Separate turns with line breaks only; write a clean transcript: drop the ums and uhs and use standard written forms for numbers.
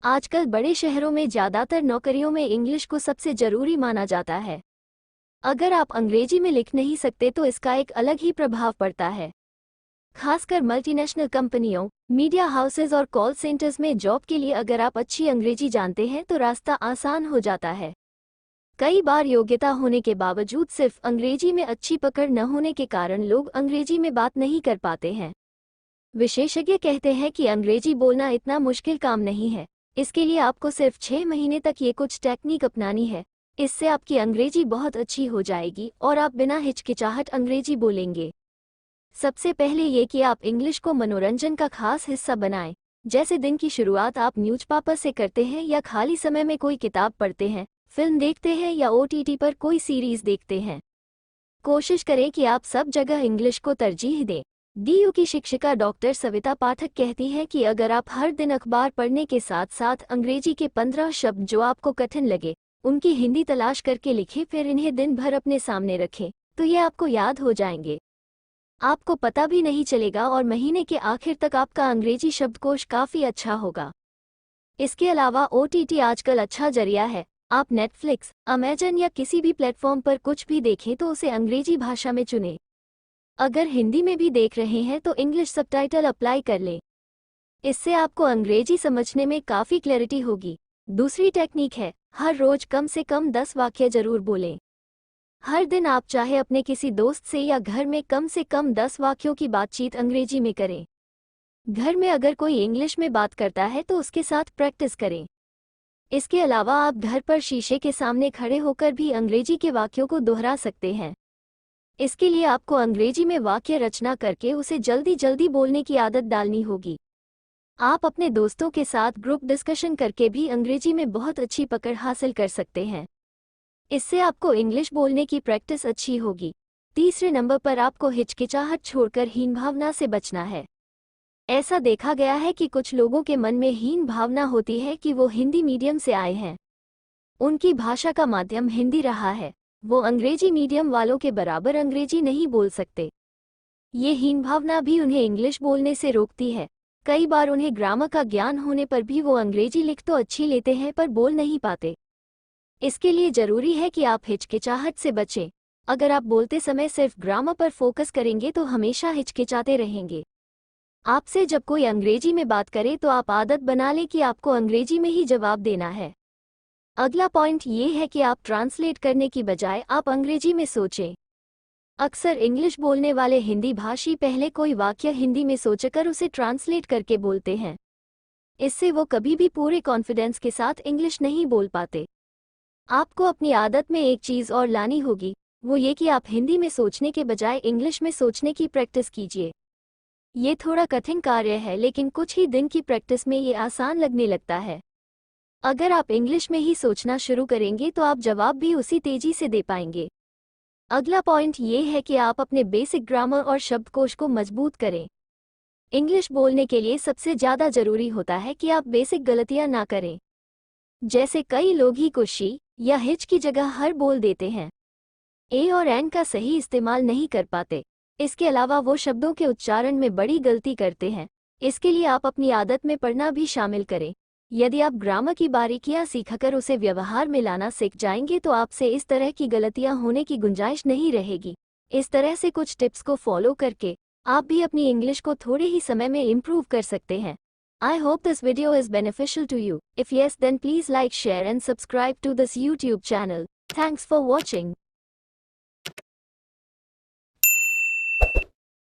आजकल बड़े शहरों में ज़्यादातर नौकरियों में इंग्लिश को सबसे ज़रूरी माना जाता है। अगर आप अंग्रेजी में लिख नहीं सकते तो इसका एक अलग ही प्रभाव पड़ता है। खासकर मल्टीनेशनल कंपनियों, मीडिया हाउसेज और कॉल सेंटर्स में जॉब के लिए अगर आप अच्छी अंग्रेजी जानते हैं तो रास्ता आसान हो जाता है। कई बार योग्यता होने के बावजूद सिर्फ अंग्रेजी में अच्छी पकड़ न होने के कारण लोग अंग्रेजी में बात नहीं कर पाते हैं। विशेषज्ञ कहते हैं कि अंग्रेजी बोलना इतना मुश्किल काम नहीं है। इसके लिए आपको सिर्फ 6 महीने तक ये कुछ टेक्निक अपनानी है। इससे आपकी अंग्रेजी बहुत अच्छी हो जाएगी और आप बिना हिचकिचाहट अंग्रेजी बोलेंगे। सबसे पहले ये कि आप इंग्लिश को मनोरंजन का खास हिस्सा बनाएं। जैसे दिन की शुरुआत आप न्यूज़पेपर से करते हैं या खाली समय में कोई किताब पढ़ते हैं, फिल्म देखते हैं या OTT पर कोई सीरीज देखते हैं। कोशिश करें कि आप सब जगह इंग्लिश को तरजीह दें। DU की शिक्षिका डॉक्टर सविता पाठक कहती हैं कि अगर आप हर दिन अखबार पढ़ने के साथ साथ अंग्रेजी के 15 शब्द जो आपको कठिन लगे उनकी हिंदी तलाश करके लिखें, फिर इन्हें दिन भर अपने सामने रखें, तो ये आपको याद हो जाएंगे। आपको पता भी नहीं चलेगा और महीने के आखिर तक आपका अंग्रेजी शब्दकोश काफ़ी अच्छा होगा। इसके अलावा OTT आजकल अच्छा जरिया है। आप नेटफ्लिक्स, अमेजन या किसी भी प्लेटफॉर्म पर कुछ भी देखें तो उसे अंग्रेजी भाषा में चुनें। अगर हिंदी में भी देख रहे हैं तो इंग्लिश सबटाइटल अप्लाई कर लें। इससे आपको अंग्रेजी समझने में काफ़ी क्लैरिटी होगी। दूसरी टेक्निक है, हर रोज कम से कम 10 वाक्य जरूर बोलें। हर दिन आप चाहे अपने किसी दोस्त से या घर में कम से कम 10 वाक्यों की बातचीत अंग्रेजी में करें। घर में अगर कोई इंग्लिश में बात करता है तो उसके साथ प्रैक्टिस करें। इसके अलावा आप घर पर शीशे के सामने खड़े होकर भी अंग्रेजी के वाक्यों को दोहरा सकते हैं। इसके लिए आपको अंग्रेजी में वाक्य रचना करके उसे जल्दी जल्दी बोलने की आदत डालनी होगी। आप अपने दोस्तों के साथ ग्रुप डिस्कशन करके भी अंग्रेजी में बहुत अच्छी पकड़ हासिल कर सकते हैं। इससे आपको इंग्लिश बोलने की प्रैक्टिस अच्छी होगी। तीसरे नंबर पर आपको हिचकिचाहट छोड़कर हीन भावना से बचना है। ऐसा देखा गया है कि कुछ लोगों के मन में हीन भावना होती है कि वो हिंदी मीडियम से आए हैं, उनकी भाषा का माध्यम हिंदी रहा है, वो अंग्रेजी मीडियम वालों के बराबर अंग्रेजी नहीं बोल सकते। ये हीन भावना भी उन्हें इंग्लिश बोलने से रोकती है। कई बार उन्हें ग्रामर का ज्ञान होने पर भी वो अंग्रेजी लिख तो अच्छी लेते हैं पर बोल नहीं पाते। इसके लिए ज़रूरी है कि आप हिचकिचाहट से बचें। अगर आप बोलते समय सिर्फ ग्रामर पर फोकस करेंगे तो हमेशा हिचकिचाते रहेंगे। आपसे जब कोई अंग्रेजी में बात करे तो आप आदत बना लें कि आपको अंग्रेजी में ही जवाब देना है। अगला पॉइंट ये है कि आप ट्रांसलेट करने की बजाय आप अंग्रेजी में सोचें। अक्सर इंग्लिश बोलने वाले हिंदी भाषी पहले कोई वाक्य हिंदी में सोचकर उसे ट्रांसलेट करके बोलते हैं। इससे वो कभी भी पूरे कॉन्फिडेंस के साथ इंग्लिश नहीं बोल पाते। आपको अपनी आदत में एक चीज़ और लानी होगी, वो ये कि आप हिंदी में सोचने के बजाय इंग्लिश में सोचने की प्रैक्टिस कीजिए। ये थोड़ा कठिन कार्य है लेकिन कुछ ही दिन की प्रैक्टिस में ये आसान लगने लगता है। अगर आप इंग्लिश में ही सोचना शुरू करेंगे तो आप जवाब भी उसी तेजी से दे पाएंगे। अगला पॉइंट ये है कि आप अपने बेसिक ग्रामर और शब्दकोश को मजबूत करें। इंग्लिश बोलने के लिए सबसे ज़्यादा ज़रूरी होता है कि आप बेसिक गलतियां ना करें। जैसे कई लोग ही को शी या हिच की जगह हर बोल देते हैं, ए और एन का सही इस्तेमाल नहीं कर पाते। इसके अलावा वो शब्दों के उच्चारण में बड़ी गलती करते हैं। इसके लिए आप अपनी आदत में पढ़ना भी शामिल करें। यदि आप ग्रामर की बारीकियां सीखकर उसे व्यवहार में लाना सीख जाएंगे तो आपसे इस तरह की गलतियां होने की गुंजाइश नहीं रहेगी। इस तरह से कुछ टिप्स को फॉलो करके आप भी अपनी इंग्लिश को थोड़े ही समय में इम्प्रूव कर सकते हैं। I hope this video is beneficial to you. If yes, then please like, share and subscribe to this YouTube channel. Thanks for watching.